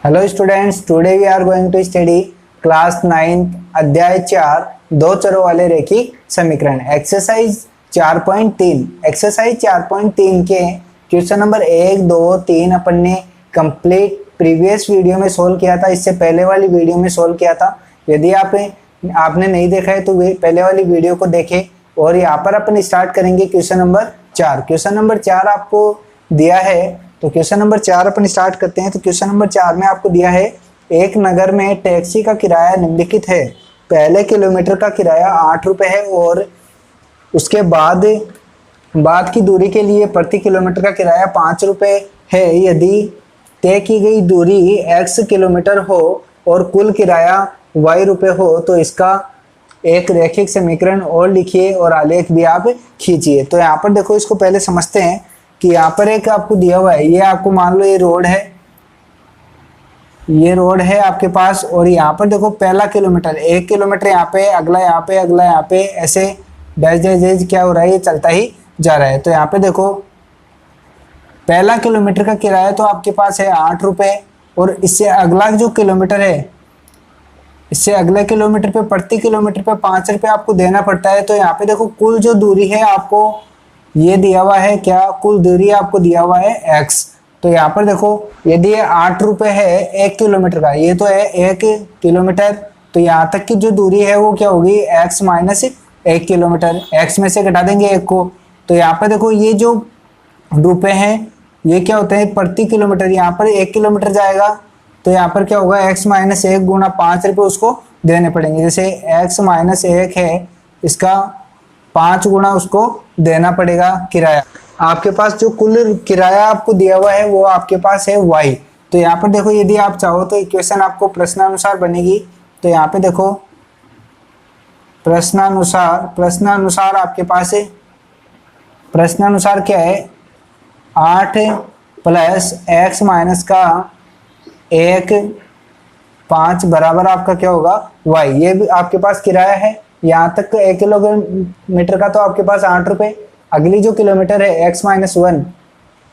Hello students, today we are going to study class 9 अध्याय 4 दो चरों वाले रेखिक समीकरण एक्सरसाइज 4.3। एक्सरसाइज 4.3 के क्वेश्चन नंबर 1, 2, 3 अपन ने कंप्लीट प्रीवियस वीडियो में सोल्व किया था। इससे पहले वाली वीडियो में सोल्व किया था। यदि आपने नहीं देखा है तो वे पहले वाली वीडियो को देखें। और यहाँ पर अपन स्टार्ट करेंगे क्वेश्चन नंबर 4। क्वेश्चन नंबर 4 आपको दिया है, तो क्वेश्चन नंबर 4 अपन स्टार्ट करते हैं। तो क्वेश्चन नंबर 4 में आपको दिया है, एक नगर में टैक्सी का किराया निम्नलिखित है। पहले किलोमीटर का किराया 8 रुपये है और उसके बाद की दूरी के लिए प्रति किलोमीटर का किराया 5 रुपये है। यदि तय की गई दूरी x किलोमीटर हो और कुल किराया y रुपये हो तो इसका एक रैखिक समीकरण और लिखिए और आलेख भी आप खींचिए। तो यहाँ पर देखो, इसको पहले समझते हैं कि यहाँ पर एक आपको दिया हुआ है, ये आपको मान लो ये रोड है आपके पास। और यहाँ पर देखो पहला किलोमीटर 1 किलोमीटर यहाँ पे, अगला यहाँ पे, अगला यहाँ पे, ऐसे डैश डैश डैश क्या हो रहा है, ये चलता ही जा रहा है। तो यहाँ पे देखो पहला किलोमीटर का किराया तो आपके पास है 8 रुपये और इससे अगला जो किलोमीटर है, इससे अगले किलोमीटर पे प्रति किलोमीटर पे 5 रुपये आपको देना पड़ता है। तो यहाँ पे देखो कुल जो दूरी है आपको ये दिया हुआ है, क्या कुल दूरी आपको दिया हुआ है x। तो यहाँ पर देखो यदि ये 8 रुपये है 1 किलोमीटर का, ये तो है 1 किलोमीटर, तो यहाँ तक की जो दूरी है वो क्या होगी, x माइनस 1 किलोमीटर। x में से घटा देंगे 1 को, तो यहाँ पर देखो ये जो रुपये हैं ये क्या होते हैं प्रति किलोमीटर। यहाँ पर 1 किलोमीटर जाएगा तो यहाँ पर क्या होगा, x माइनस 1 गुना 5 रुपये उसको देने पड़ेंगे। जैसे x माइनस 1 है, इसका 5 गुना उसको देना पड़ेगा किराया। आपके पास जो कुल किराया आपको दिया हुआ है वो आपके पास है y। तो यहाँ पर देखो यदि आप चाहो तो इक्वेशन आपको प्रश्नानुसार बनेगी। तो यहाँ पे देखो प्रश्नानुसार आपके पास है, प्रश्नानुसार क्या है, 8 प्लस x माइनस का 1 5 बराबर आपका क्या होगा y। ये भी आपके पास किराया है, यहाँ तक 1 किलोमीटर का तो आपके पास 8 रुपये। अगली जो किलोमीटर है x माइनस 1,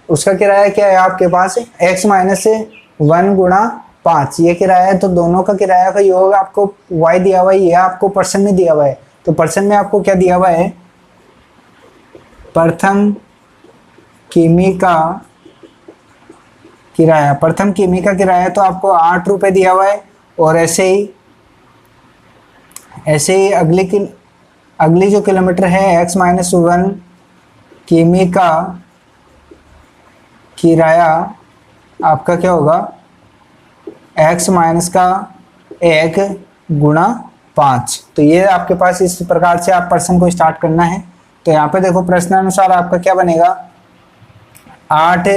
उसका किराया क्या है आपके पास, x माइनस 1 गुणा 5 ये किराया है। तो दोनों का किराया का योग आपको y दिया हुआ है, ये आपको परसेंट में दिया हुआ है। तो परसेंट में आपको क्या दिया हुआ है, प्रथम किमी का किराया तो आपको 8 रुपये दिया हुआ है। और ऐसे ही अगली जो किलोमीटर है x माइनस 1 किमी का किराया आपका क्या होगा, x माइनस का 1 गुणा 5। तो ये आपके पास इस प्रकार से आप प्रश्न को स्टार्ट करना है। तो यहाँ पे देखो प्रश्नानुसार आपका क्या बनेगा, 8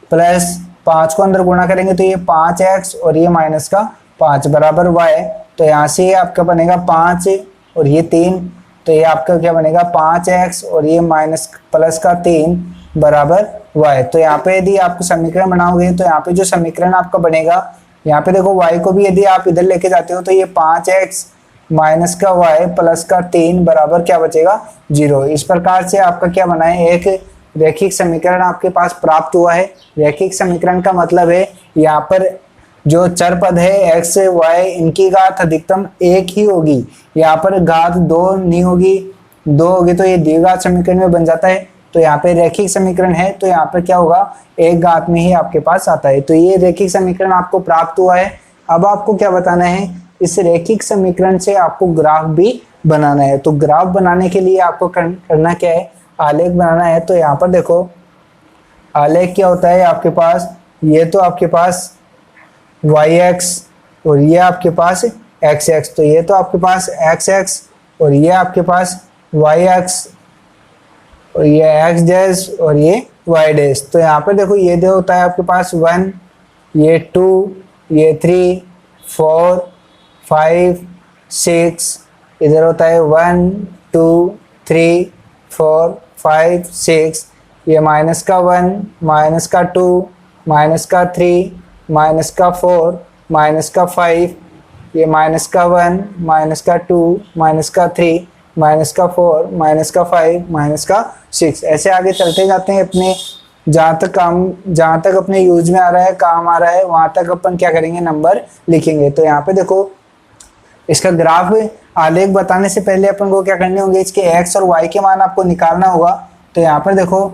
प्लस 5 को अंदर गुणा करेंगे तो ये 5x और ये माइनस का 5 बराबर y। तो यहाँ से आपका बनेगा 5 और ये 3, तो ये आपका क्या बनेगा 5x और ये माइनस प्लस का 3 बराबर y। तो यहाँ पे यदि आप समीकरण बनाओगे तो यहाँ पे जो समीकरण आपका बनेगा, यहाँ पे देखो y को भी यदि आप इधर लेके जाते हो तो ये 5x माइनस का y प्लस का 3 बराबर क्या बचेगा 0। इस प्रकार से आपका क्या बना है, एक रैखिक समीकरण आपके पास प्राप्त हुआ है। रैखिक समीकरण का मतलब है यहाँ पर जो चर पद है x y, इनकी घात अधिकतम 1 ही होगी, यहाँ पर घात 2 नहीं होगी। 2 होगी तो ये द्विघात समीकरण में बन जाता है। तो यहाँ पे रैखिक समीकरण है तो यहाँ पर क्या होगा, एक घात में ही आपके पास आता है। तो ये रैखिक समीकरण आपको प्राप्त हुआ है। अब आपको क्या बताना है, इस रैखिक समीकरण से आपको ग्राफ भी बनाना है। तो ग्राफ बनाने के लिए आपको करना क्या है, आलेख बनाना है। तो यहाँ पर देखो आलेख क्या होता है आपके पास, ये तो आपके पास yx और ये आपके पास xx। तो ये तो आपके पास xx और ये आपके पास yx और ये x डैश और ये y डैश। तो यहाँ पर देखो ये जो होता है आपके पास 1, ये 2, ये 3, 4, 5, 6, इधर होता है 1, 2, 3, 4, 5, 6, ये माइनस का 1, माइनस का 2, माइनस का 3, माइनस का 4, माइनस का 5, ये माइनस का 1, माइनस का 2, माइनस का 3, माइनस का 4, माइनस का 5, माइनस का 6, ऐसे आगे चलते जाते हैं अपने जहाँ तक अपने यूज में आ रहा है, काम आ रहा है, वहाँ तक अपन क्या करेंगे, नंबर लिखेंगे। तो यहाँ पे देखो इसका ग्राफ आलेख बताने से पहले अपन को क्या करने होंगे, इसके x और y के मान आपको निकालना होगा। तो यहाँ पर देखो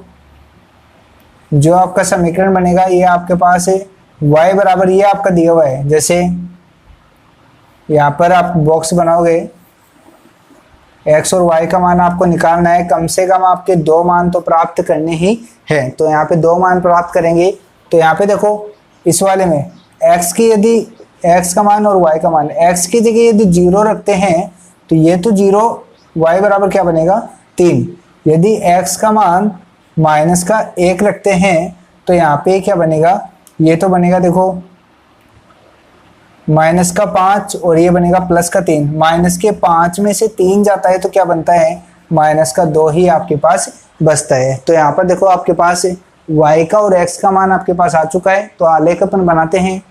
जो आपका समीकरण बनेगा, ये आपके पास है y बराबर, ये आपका दिया हुआ है, जैसे यहाँ पर आप बॉक्स बनाओगे, x और y का मान आपको निकालना है, कम से कम आपके 2 मान तो प्राप्त करने ही है। तो यहाँ पे 2 मान प्राप्त करेंगे। तो यहाँ पे देखो इस वाले में x की यदि x का मान और y का मान, x की जगह यदि 0 रखते हैं तो ये तो 0, y बराबर क्या बनेगा 3। यदि x का मान माइनस का 1 रखते हैं तो यहाँ पे क्या बनेगा, ये तो बनेगा देखो माइनस का 5 और ये बनेगा प्लस का 3। माइनस के 5 में से 3 जाता है तो क्या बनता है, माइनस का 2 ही आपके पास बचता है। तो यहाँ पर देखो आपके पास y का और x का मान आपके पास आ चुका है। तो आलेख अपन बनाते हैं,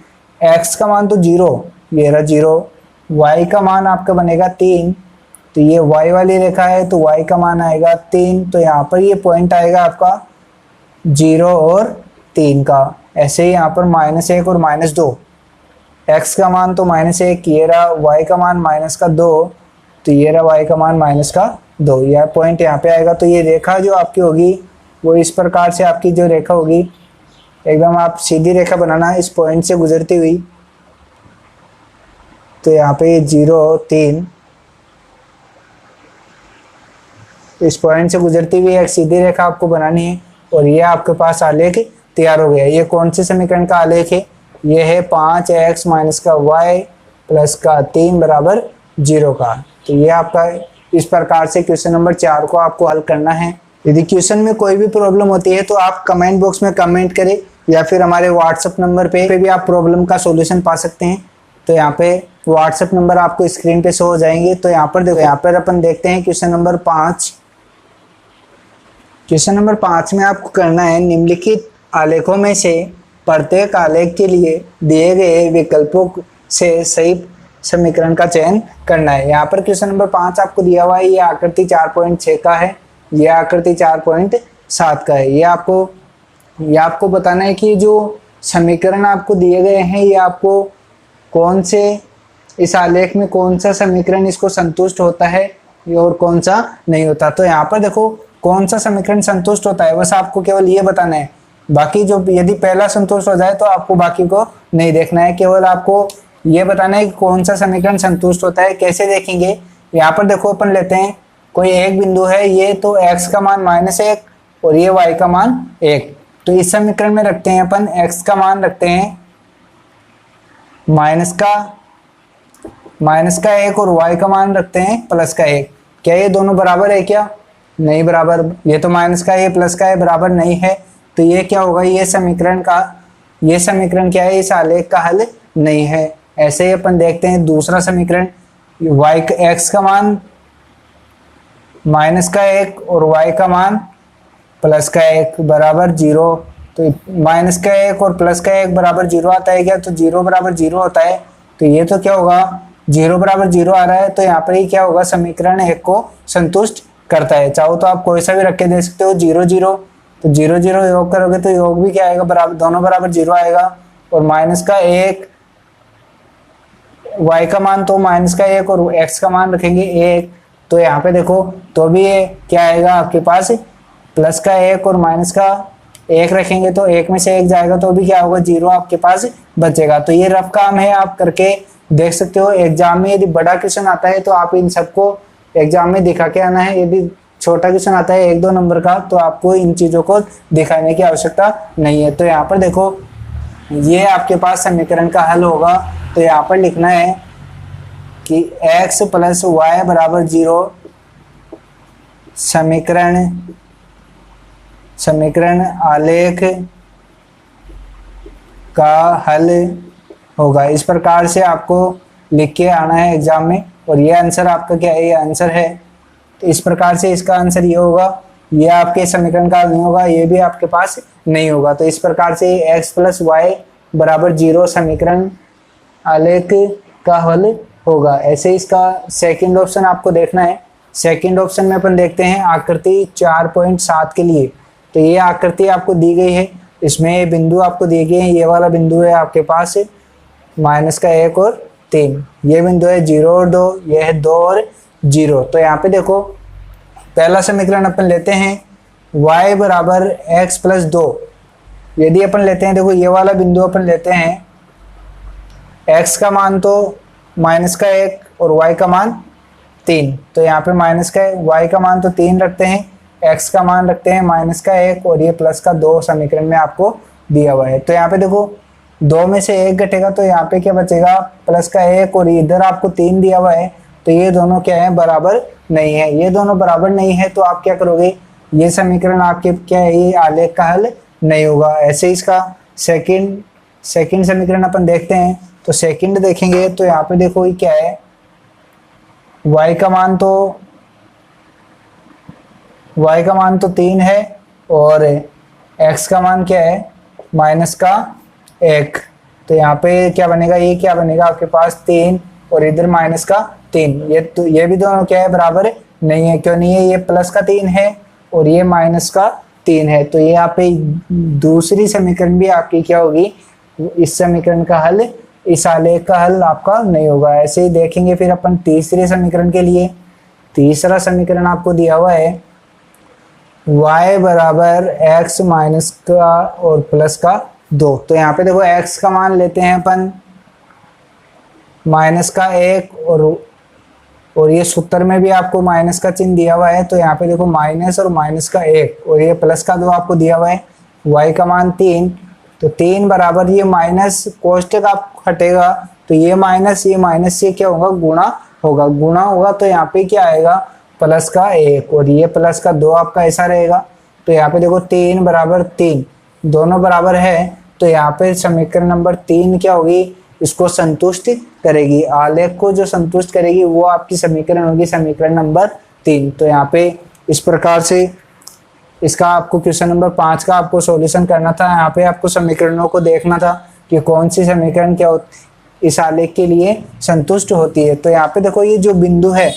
x का मान तो 0, ये रहा 0, y का मान आपका बनेगा 3, तो ये y वाली रेखा है तो y का मान आएगा 3। तो यहाँ पर ये पॉइंट आएगा आपका 0 और 3 का। ऐसे ही यहाँ पर -1 और -2, x का मान तो -1, ये रहा y का मान -2, तो ये रहा y का मान -2, यह पॉइंट यहाँ पे आएगा। तो ये रेखा जो आपकी होगी वो इस प्रकार से आपकी जो रेखा होगी, एकदम आप सीधी रेखा बनाना इस पॉइंट से गुजरती हुई। तो यहाँ पे 0 3, तो इस पॉइंट से गुजरती हुई एक सीधी रेखा आपको बनानी है और ये आपके पास आलेख तैयार हो गया। ये कौन से समीकरण का आलेख है, ये है 5x माइनस का y प्लस का 3 बराबर 0 का। तो ये आपका इस प्रकार से क्वेश्चन नंबर 4 को आपको हल करना है। यदि क्वेश्चन में कोई भी प्रॉब्लम होती है तो आप कमेंट बॉक्स में कमेंट करें या फिर हमारे व्हाट्सएप नंबर पे भी आप प्रॉब्लम का सॉल्यूशन पा सकते हैं। तो यहाँ पे व्हाट्सएप नंबर आपको स्क्रीन पे शो हो जाएंगे। तो यहाँ पर देखो, यहाँ पर अपन देखते हैं क्वेश्चन नंबर 5। क्वेश्चन नंबर 5 में आपको करना है, निम्नलिखित आलेखों में से प्रत्येक आलेख के लिए दिए गए विकल्पों से सही समीकरण का चयन करना है। यहाँ पर क्वेश्चन नंबर 5 आपको दिया हुआ है, ये आकृति 4.6 का है, ये आकृति 4.7 का है। ये आपको बताना है कि जो समीकरण आपको दिए गए हैं ये आपको कौन से, इस आलेख में कौन सा समीकरण इसको संतुष्ट होता है और कौन सा नहीं होता। तो यहाँ पर देखो कौन सा समीकरण संतुष्ट होता है, बस आपको केवल ये बताना है। बाकी जो यदि पहला संतुष्ट हो जाए तो आपको बाकी को नहीं देखना है, केवल आपको ये बताना है कि कौन सा समीकरण संतुष्ट होता है। कैसे देखेंगे, यहाँ पर देखो अपन लेते हैं कोई एक बिंदु है, ये तो x का मान -1 और ये y का मान 1। तो इस समीकरण में रखते हैं अपन x का मान रखते हैं माइनस का 1 और y का मान रखते हैं +1। क्या ये दोनों बराबर है क्या, नहीं बराबर। ये तो माइनस का है, प्लस का है, बराबर नहीं है। तो ये क्या होगा, ये समीकरण क्या है, इस आलेख का हल नहीं है। ऐसे ही अपन देखते हैं दूसरा समीकरण, x का मान -1 और y का मान +1 बराबर 0। तो -1 और +1 बराबर 0 आता है क्या, तो 0 बराबर 0 होता है। तो ये तो क्या होगा, 0 बराबर 0 आ रहा है, तो यहाँ पर ही क्या होगा, समीकरण 1 को संतुष्ट करता है। चाहो तो आप कोई सा भी रख के दे सकते हो, 0 0, तो 0 0 योग करोगे तो योग भी क्या आएगा, बराबर, दोनों बराबर 0 आएगा। और -1 y का मान तो -1 और x का मान रखेंगे 1। तो यहाँ पे देखो तो भी ये क्या आएगा आपके पास, +1 और -1 रखेंगे तो 1 में से 1 जाएगा तो भी क्या होगा, 0 आपके पास बचेगा। तो ये रफ काम है, आप करके देख सकते हो। एग्जाम में यदि बड़ा क्वेश्चन आता है तो आप इन सबको एग्जाम में दिखा के आना है। यदि छोटा क्वेश्चन आता है 1-2 नंबर का तो आपको इन चीज़ों को दिखाने की आवश्यकता नहीं है। तो यहाँ पर देखो ये आपके पास समीकरण का हल होगा। तो यहाँ पर लिखना है कि x + y बराबर 0 समीकरण आलेख का हल होगा। इस प्रकार से आपको लिख के आना है एग्जाम में। और ये आंसर आपका क्या है, ये आंसर है। तो इस प्रकार से इसका आंसर ये होगा, ये आपके समीकरण का हल नहीं होगा, ये भी आपके पास नहीं होगा। तो इस प्रकार से x + y बराबर 0 समीकरण आलेख का हल होगा। ऐसे इसका सेकंड ऑप्शन आपको देखना है। सेकंड ऑप्शन में अपन देखते हैं आकृति 4.7 के लिए। तो ये आकृति आपको दी गई है, इसमें ये बिंदु आपको दिए गए हैं। ये वाला बिंदु है आपके पास माइनस का 1 और 3, ये बिंदु है 0 और 2, ये है 2 और 0। तो यहाँ पे देखो पहला समीकरण अपन लेते हैं y बराबर x प्लस 2। यदि अपन लेते हैं, देखो ये वाला बिंदु अपन लेते हैं, x का मान तो माइनस का 1 और y का मान 3, तो यहाँ पे माइनस का y का मान तो 3 रखते हैं, x का मान रखते हैं माइनस का 1 और ये प्लस का 2 समीकरण में आपको दिया हुआ है। तो यहाँ पे देखो 2 में से 1 घटेगा तो यहाँ पे क्या बचेगा, प्लस का 1 और इधर आपको 3 दिया हुआ है, तो ये दोनों क्या है, बराबर नहीं है। ये दोनों बराबर नहीं है तो आप क्या करोगे, ये समीकरण आपके क्या है, ये आलेख का हल नहीं होगा। ऐसे इसका सेकंड समीकरण अपन देखते हैं, तो सेकंड देखेंगे तो यहाँ पे देखो ये क्या है, y का मान तो 3 है और x का मान क्या है, माइनस का 1। तो यहाँ पे क्या बनेगा, ये क्या बनेगा आपके पास 3 और इधर माइनस का 3। ये भी दोनों क्या है, बराबर नहीं है। क्यों नहीं है, ये प्लस का 3 है और ये माइनस का 3 है। तो ये यहाँ पे दूसरी समीकरण भी आपकी क्या होगी, इस समीकरण का हल, इस आलेख का हल आपका नहीं होगा। ऐसे ही देखेंगे फिर अपन तीसरे समीकरण के लिए। तीसरा समीकरण आपको दिया हुआ है y बराबर x माइनस का और प्लस का 2। तो यहाँ पे देखो x का मान लेते हैं अपन माइनस का 1 और ये सूत्र में भी आपको माइनस का चिन्ह दिया हुआ है। तो यहाँ पे देखो माइनस और माइनस का 1 और ये प्लस का 2 आपको दिया हुआ है। y का मान 3, तो 3 बराबर ये माइनस कोष्टक आप हटेगा तो ये माइनस से क्या होगा, गुणा होगा। तो यहाँ पे क्या आएगा, प्लस का 1 और ये प्लस का 2 आपका ऐसा रहेगा। तो यहाँ पे देखो 3 बराबर 3 दोनों बराबर है, तो यहाँ पे समीकरण नंबर 3 क्या होगी, इसको संतुष्ट करेगी। आलेख को जो संतुष्ट करेगी वो आपकी समीकरण होगी समीकरण नंबर 3। तो यहाँ पे इस प्रकार से इसका आपको क्वेश्चन नंबर 5 का आपको सॉल्यूशन करना था। यहाँ पे आपको समीकरणों को देखना था कि कौन सी समीकरण क्या इस आलेख के लिए संतुष्ट होती है। तो यहाँ पे देखो ये जो बिंदु है,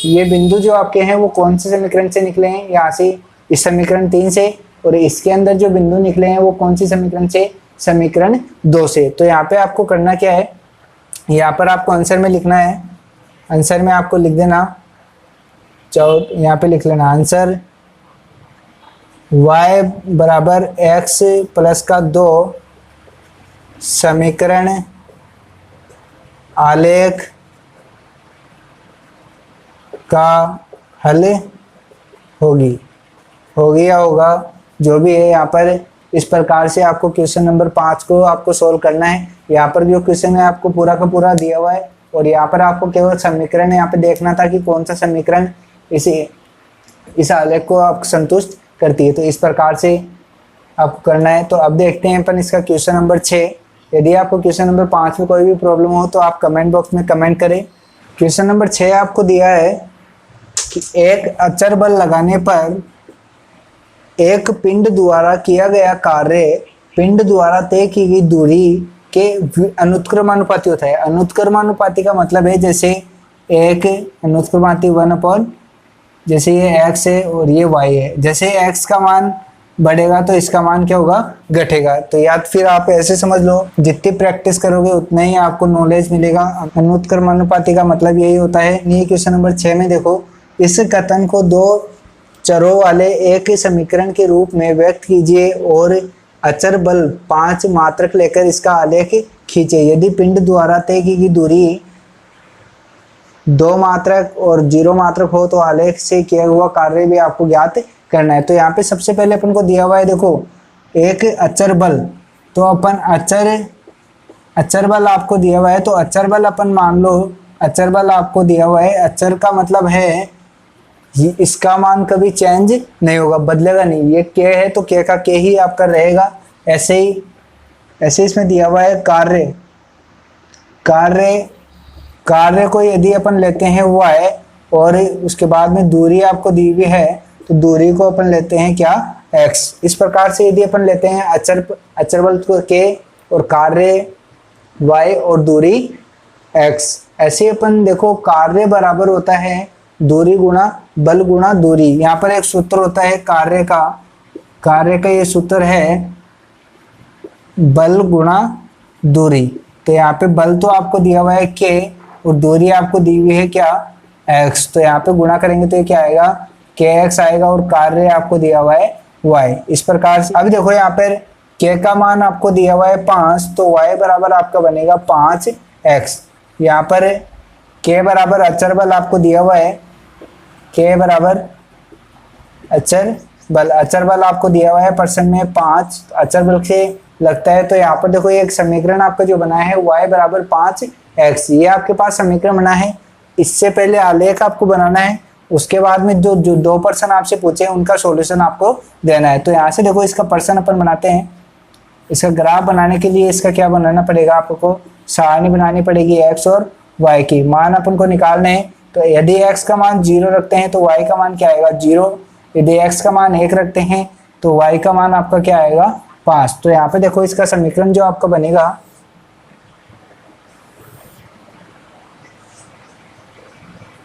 ये बिंदु जो आपके हैं वो कौन से समीकरण से निकले हैं, यहाँ से इस समीकरण 3 से, और इसके अंदर जो बिंदु निकले हैं वो कौन सी समीकरण से, समीकरण 2 से। तो यहाँ पे आपको करना क्या है, यहाँ पर आपको आंसर में लिखना है, आंसर में आपको लिख देना, यहाँ पे लिख लेना आंसर y बराबर x प्लस का 2 समीकरण आलेख का हल होगी या होगा, जो भी है। यहाँ पर इस प्रकार से आपको क्वेश्चन नंबर 5 को आपको सोल्व करना है। यहाँ पर जो क्वेश्चन है आपको पूरा का पूरा दिया हुआ है और यहाँ पर आपको केवल समीकरण यहाँ पे देखना था कि कौन सा समीकरण इस आलेख को आप संतुष्ट करती है। तो इस प्रकार से आपको करना है। तो अब देखते हैं अपन इसका क्वेश्चन नंबर 6। यदि आपको क्वेश्चन नंबर 5 में कोई भी प्रॉब्लम हो तो आप कमेंट बॉक्स में कमेंट करें। क्वेश्चन नंबर 6 आपको दिया है कि एक अचर बल लगाने पर एक पिंड द्वारा किया गया कार्य पिंड द्वारा तय की गई दूरी के अनुत्क्रमानुपाती होता है। अनुत्क्रमानुपाती का मतलब है जैसे एक अनुत्क्रमानुपाती 1 जैसे ये x है और ये y है, जैसे x का मान बढ़ेगा तो इसका मान क्या होगा, घटेगा। तो या फिर आप ऐसे समझ लो, जितनी प्रैक्टिस करोगे उतना ही आपको नॉलेज मिलेगा। अनुत्क्रमानुपाती का मतलब यही होता है। ये क्वेश्चन नंबर 6 में देखो, इस कथन को 2 चरों वाले एक समीकरण के रूप में व्यक्त कीजिए और अचर बल 5 मात्रक लेकर इसका आलेख खींचे। यदि पिंड द्वारा तय की गई दूरी 2 मात्रक और 0 मात्रक हो तो आलेख से किया हुआ कार्य भी आपको ज्ञात करना है। तो यहाँ पे सबसे पहले अपन को दिया हुआ है, देखो एक अचर बल, तो अपन अचर बल आपको दिया हुआ है। तो अचर बल अपन मान लो, अचर बल आपको दिया हुआ है। अचर का मतलब है इसका मान कभी चेंज नहीं होगा, बदलेगा नहीं। ये के है तो के का के ही आपका रहेगा। ऐसे इसमें दिया हुआ है कार्य को यदि अपन लेते हैं वो है, और उसके बाद में दूरी आपको दी हुई है तो दूरी को अपन लेते हैं क्या, x। इस प्रकार से यदि अपन लेते हैं अचर बल को k और कार्य y और दूरी x, ऐसे अपन देखो कार्य बराबर होता है दूरी गुणा बल गुणा दूरी। यहाँ पर एक सूत्र होता है कार्य कार्य का ये सूत्र है बल गुणा दूरी। तो यहाँ पे बल तो आपको दिया हुआ है k और दूरी आपको दी हुई है क्या, x। तो यहाँ पे गुणा करेंगे तो ये क्या आएगा, kx आएगा और कार्य आपको दिया हुआ है y। इस प्रकार से अभी देखो यहाँ पर k का मान आपको दिया हुआ है 5, तो y बराबर आपका बनेगा 5x। यहाँ पर k बराबर अचर बल आपको दिया हुआ है, k बराबर अचर बल आपको दिया हुआ है परसेंट में 5, अचर बल से लगता है। तो यहाँ पर देखो ये एक समीकरण आपका जो बना है y बराबर 5x, ये आपके पास समीकरण बना है। इससे पहले आलेख आपको बनाना है, उसके बाद में जो 2 पर्सन आपसे पूछे उनका सॉल्यूशन आपको देना है। तो यहाँ से देखो इसका पर्सन अपन बनाते हैं। इसका ग्राफ बनाने के लिए इसका क्या बनाना पड़ेगा, आपको सारणी बनानी पड़ेगी x और y की। मान अपन को निकालने हैं, तो यदि x का मान 0 रखते हैं तो y का मान क्या आएगा 0। यदि x का मान 1 रखते हैं तो y का मान आपका क्या आएगा 5। तो यहाँ पे देखो इसका समीकरण जो आपका बनेगा,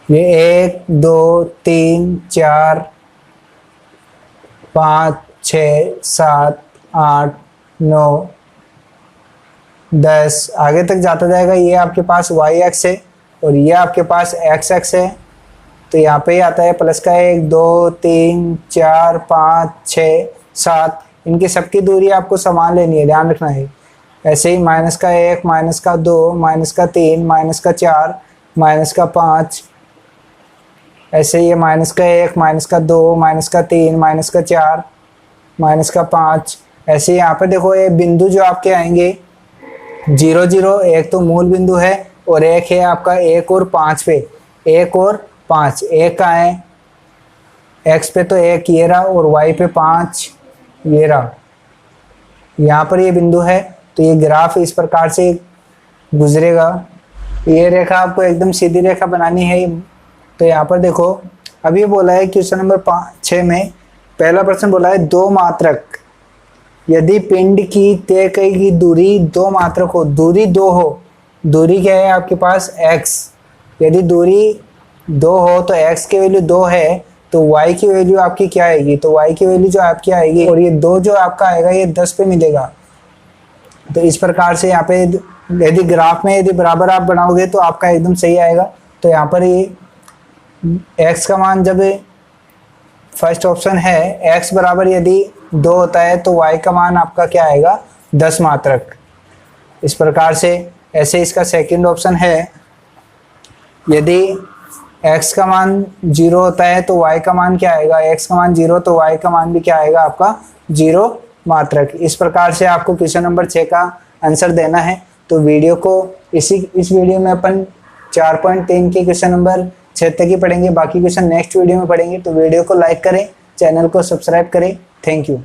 ये 1 2 3 4 5 6 7 8 9 10 आगे तक जाता जाएगा। ये आपके पास y एक्स है और ये आपके पास x एक्स है। तो यहाँ पे आता है प्लस का 1 2 3 4 5 6 7, इनकी सबकी दूरी आपको समान लेनी है, ध्यान रखना है। ऐसे ही माइनस का 1 माइनस का 2 माइनस का 3 माइनस का 4 माइनस का 5, ऐसे ही माइनस का 1 माइनस का 2 माइनस का 3 माइनस का 4 माइनस का 5। ऐसे यहाँ पे देखो ये बिंदु जो आपके आएंगे 0 0, एक तो मूल बिंदु है और एक है आपका 1 और 5 पे, 1 और 5। 1 का है x पे तो 1 ये रहा और y पे 5 ये रहा, यहाँ पर ये बिंदु है। तो ये ग्राफ इस प्रकार से गुजरेगा। ये रेखा आपको एकदम सीधी रेखा बनानी है। तो यहाँ पर देखो अभी बोला है क्वेश्चन नंबर 6 में पहला प्रश्न बोला है 2 मात्रक यदि पिंड की तय की गई दूरी 2 मात्रक हो, दूरी 2 हो, दूरी क्या है आपके पास x। यदि दूरी 2 हो तो x की वैल्यू 2 है तो y की वैल्यू आपकी क्या आएगी, तो y की वैल्यू जो आपकी आएगी और ये 2 जो आपका आएगा ये 10 पे मिलेगा। तो इस प्रकार से यहाँ पे यदि ग्राफ में यदि बराबर आप बनाओगे तो आपका एकदम सही आएगा। तो यहाँ पर ये x का मान जब फर्स्ट ऑप्शन है x बराबर यदि 2 होता है तो y का मान आपका क्या आएगा 10 मात्रक। इस प्रकार से ऐसे इसका सेकंड ऑप्शन है यदि x का मान 0 होता है तो y का मान क्या आएगा, x का मान 0 तो y का मान भी क्या आएगा आपका 0 मात्रक। इस प्रकार से आपको क्वेश्चन नंबर 6 का आंसर देना है। तो वीडियो को इस वीडियो में अपन 4.3 के क्वेश्चन नंबर 6 तक ही पढ़ेंगे, बाकी क्वेश्चन नेक्स्ट वीडियो में पढ़ेंगे। तो वीडियो को लाइक करें, चैनल को सब्सक्राइब करें। Thank you.